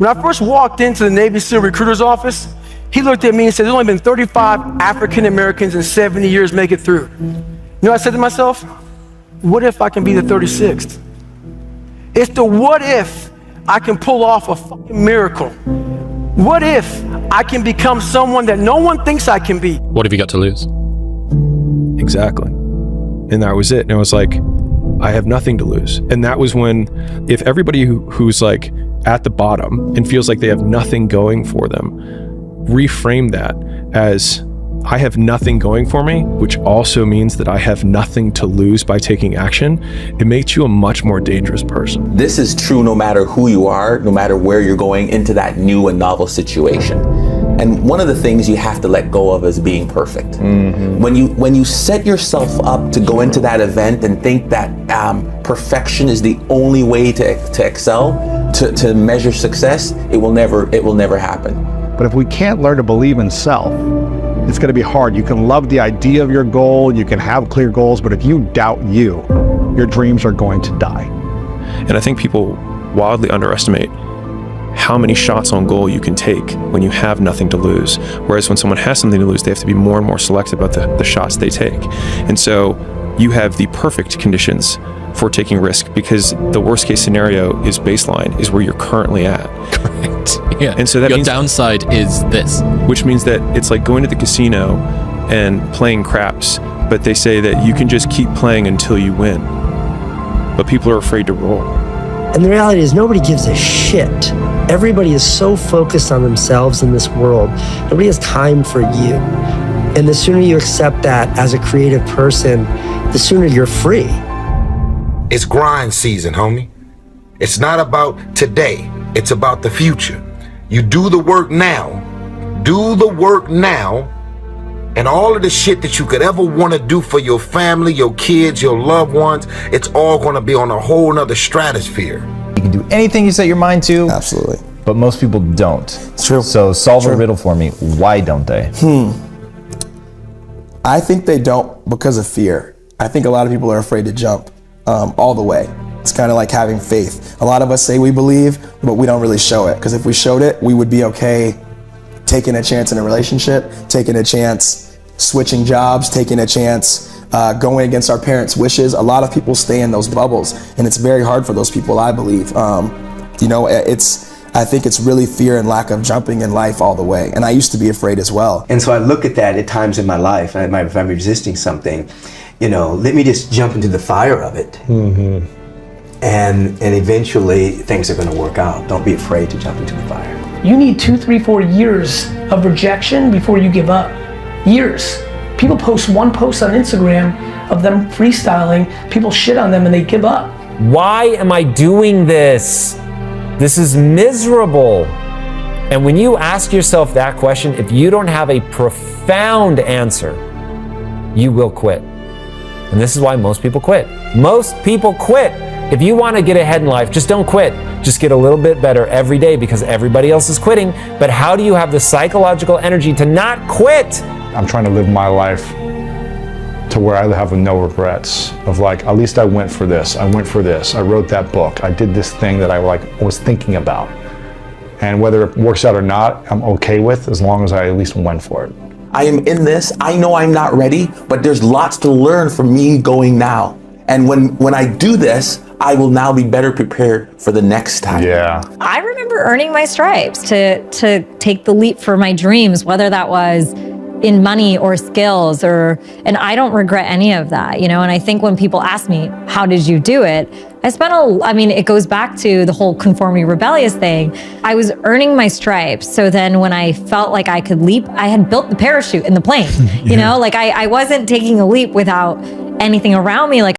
When I first walked into the Navy SEAL recruiter's office, he looked at me and said, there's only been 35 African Americans in 70 years make it through. You know what I said to myself? What if I can be the 36th? It's the what if I can pull off a fucking miracle. What if I can become someone that no one thinks I can be? What have you got to lose? Exactly. And that was it. And I was like, I have nothing to lose. And that was when, if everybody who's like at the bottom and feels like they have nothing going for them, reframe that as, I have nothing going for me, which also means that I have nothing to lose by taking action, it makes you a much more dangerous person. This is true no matter who you are, no matter where you're going into that new and novel situation. And one of the things you have to let go of is being perfect. Mm-hmm. When you set yourself up to go into that event and think that perfection is the only way to excel, to measure success, it will never happen. But if we can't learn to believe in self, it's going to be hard. You can love the idea of your goal, you can have clear goals, but if you doubt you, your dreams are going to die. And I think people wildly underestimate how many shots on goal you can take when you have nothing to lose. Whereas when someone has something to lose, they have to be more and more selective about the shots they take. And so you have the perfect conditions for taking risk, because the worst case scenario is baseline, is where you're currently at. Correct. Yeah. And so that your means, downside is this. which means that it's like going to the casino and playing craps, but they say that you can just keep playing until you win. But people are afraid to roll. And the reality is nobody gives a shit. Everybody is so focused on themselves in this world. Nobody has time for you. And the sooner you accept that as a creative person, the sooner you're free. It's grind season, homie. It's not about today. It's about the future. You do the work now. Do the work now. And all of the shit that you could ever want to do for your family, your kids, your loved ones, it's all going to be on a whole nother stratosphere. You can do anything you set your mind to. Absolutely. But most people don't. It's true. So solve a riddle for me. Why don't they? I think they don't because of fear. I think a lot of people are afraid to jump all the way. It's kind of like having faith. A lot of us say we believe, but we don't really show it. Because if we showed it, we would be okay taking a chance in a relationship, taking a chance switching jobs, taking a chance going against our parents' wishes. A lot of people stay in those bubbles, and it's very hard for those people, I believe. I think it's really fear and lack of jumping in life all the way. And I used to be afraid as well. And so I look at that at times in my life, and if I'm resisting something, let me just jump into the fire of it. Mm-hmm. And eventually things are going to work out. Don't be afraid to jump into the fire. You need 2, 3, 4 years of rejection before you give up. Years. People post one post on Instagram of them freestyling, people shit on them and they give up. Why am I doing this? This is miserable. And when you ask yourself that question, if you don't have a profound answer, you will quit. And this is why most people quit. Most people quit. If you want to get ahead in life, just don't quit. Just get a little bit better every day because everybody else is quitting. But how do you have the psychological energy to not quit? I'm trying to live my life to where I have no regrets of like, at least I went for this. I went for this. I wrote that book. I did this thing that I was thinking about. And whether it works out or not, I'm okay with as long as I at least went for it. I am in this. I know I'm not ready, but there's lots to learn from me going now. And when I do this, I will now be better prepared for the next time. Yeah. I remember earning my stripes to take the leap for my dreams, whether that was in money or skills, and I don't regret any of that, and I think when people ask me, how did you do it? It goes back to the whole conformity rebellious thing. I was earning my stripes. So then when I felt like I could leap, I had built the parachute in the plane, I wasn't taking a leap without anything around me.